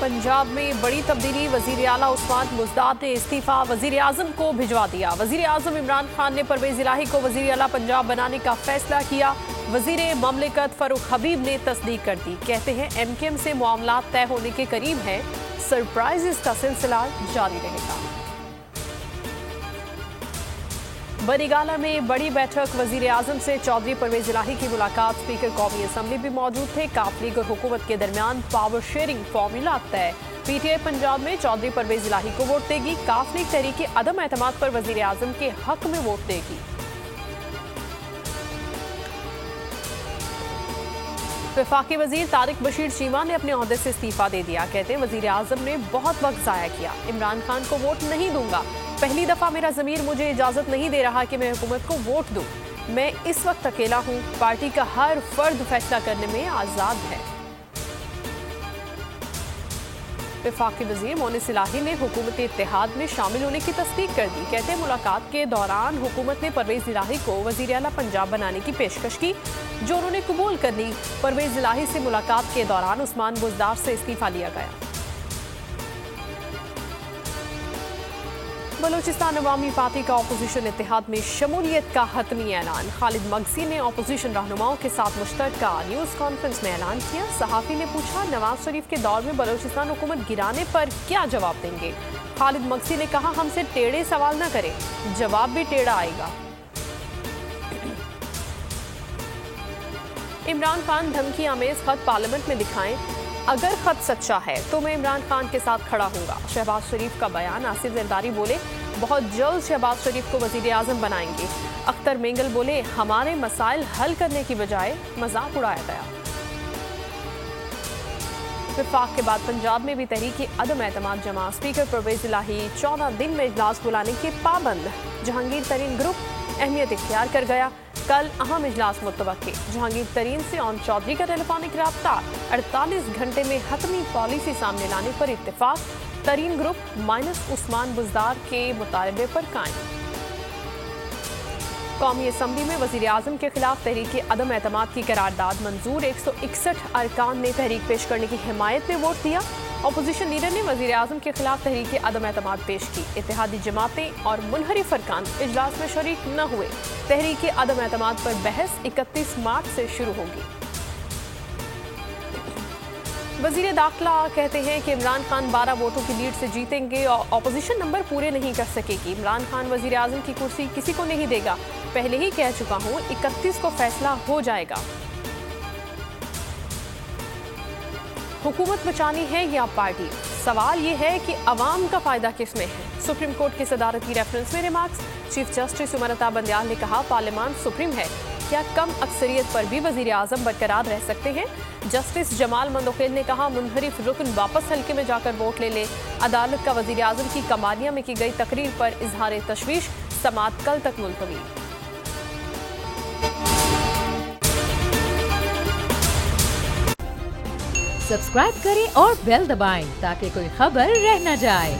पंजाब में बड़ी तब्दीली। वजीर आला उस्मान बुज़दार ने इस्तीफा वजीर आजम को भिजवा दिया। वजीर आजम इमरान खान ने परवेज इलाही को वजीर आला पंजाब बनाने का फैसला किया। वजीर ममलिकत फरूक हबीब ने तस्दीक कर दी। कहते हैं MKM से मामला तय होने के करीब है। सरप्राइजेस का सिलसिला जारी रहेगा। बरीगाला में बड़ी बैठक। वजीर आजम से चौधरी परवेज इलाही की मुलाकात। स्पीकर कौमी असम्बली भी मौजूद थे। काफ लीग और हुकूमत के दरमियान पावर शेयरिंग फॉर्मूला तय। PTI पंजाब में चौधरी परवेज इलाही को वोट देगी। काफ लीग तहरीक अदम एतमाद पर वजीर आजम के हक में वोट देगी। वफाकी वजीर तारिक बशीर चीमा ने अपने ओहदे से इस्तीफा दे दिया। कहते हैं वजीर आजम ने बहुत वक्त जाया किया। इमरान खान को वोट नहीं दूंगा। पहली दफा मेरा ज़मीर मुझे इजाजत नहीं दे रहा कि मैं हुकूमत को वोट दूं। मैं इस वक्त अकेला हूं। पार्टी का हर फर्द फैसला करने में आजाद है। वफाकी वजीर मोनिस इलाही ने हुकूमत इत्तेहाद में शामिल होने की तस्दीक कर दी। कहते हैं मुलाकात के दौरान हुकूमत ने परवेज इलाही को वजीर आला पंजाब बनाने की पेशकश की, जो उन्होंने कबूल कर ली। परवेज इलाही से मुलाकात के दौरान उस्मान बुज़दार से इस्तीफा लिया गया। बलूचिस्तान अवामी पार्टी का अपोजिशन इत्तेहाद में शमूलियत का हतमी ऐलान। खालिद मगसी ने अपोजिशन रहनुमाओं के साथ मुश्तरका न्यूज़ कॉन्फ्रेंस में ऐलान किया। सहाफ़ी ने पूछा नवाज शरीफ के दौर में बलूचिस्तान हुकूमत गिराने पर क्या जवाब देंगे। खालिद मगसी ने कहा हमसे टेढ़े सवाल न करें, जवाब भी टेढ़ा आएगा। इमरान खान धमकी आमेज खत पार्लियामेंट में दिखाएं। अगर खत सच्चा है तो मैं इमरान खान के साथ खड़ा हूंगा। शहबाज शरीफ का बयान। आसिफ जरदारी बोले बहुत जल्द शहबाज शरीफ को वजीर आजम बनाएंगे। अख्तर मेंगल बोले हमारे मसाइल हल करने की बजाय मजाक उड़ाया गया। विफाक के बाद पंजाब में भी तहरीक अदम एतमाद जमा। स्पीकर परवेज इलाही 14 दिन में इजलास बुलाने के पाबंद। जहांगीर तरीन ग्रुप अहमियत इख्तियार कर गया। कल अहम इजलास मुतवक्के। जहांगीर तरीन से ऑन चौधरी का टेलीफोनिक रब्ता। 48 घंटे में हतमी पॉलिसी सामने लाने पर इत्तेफाक। तरीन ग्रुप माइनस उस्मान बुज़दार के मुतालबे पर कायम। कौमी असम्बली में वजीर आजम के खिलाफ तहरीक अदम एतमाद की करारदाद मंजूर। 161 अरकान ने तहरीक पेश करने की हिमायत में वोट दिया। अपोजिशन लीडर ने वजीर आजम के खिलाफ तहरीक अदम एतमाद पेश की। इत्तेहादी जमातें और मुनहरिफ अरकान इजलास में शरीक न हुए। तहरीक अदम एतमाद पर बहस 31 मार्च से शुरू होगी। वजीर दाखिला कहते हैं कि इमरान खान 12 वोटों की लीड से जीतेंगे और अपोजिशन नंबर पूरे नहीं कर सकेगी। इमरान खान वजीर आजम की कुर्सी किसी को नहीं देगा। पहले ही कह चुका हूं 31 को फैसला हो जाएगा। हुकूमत बचानी है या पार्टी? सवाल ये है कि अवाम का फायदा किसमें है। सुप्रीम कोर्ट के सदारती रेफरेंस में remarks. Chief justice Umar Ata Bandial ने कहा पार्लियामान सुप्रीम है, क्या कम अक्सरियत पर भी वजीर आजम बरकरार रह सकते हैं। जस्टिस जमाल मंदोखेल ने कहा मुनहरिफ रुकन वापस हल्के में जाकर वोट ले ले। अदालत का वजीर आजम की कमानिया में की गई तकरीर पर इजहार तशवीश। समाअत कल तक मुलतवी। सब्सक्राइब करें और बेल दबाएं ताकि कोई खबर रह न जाए।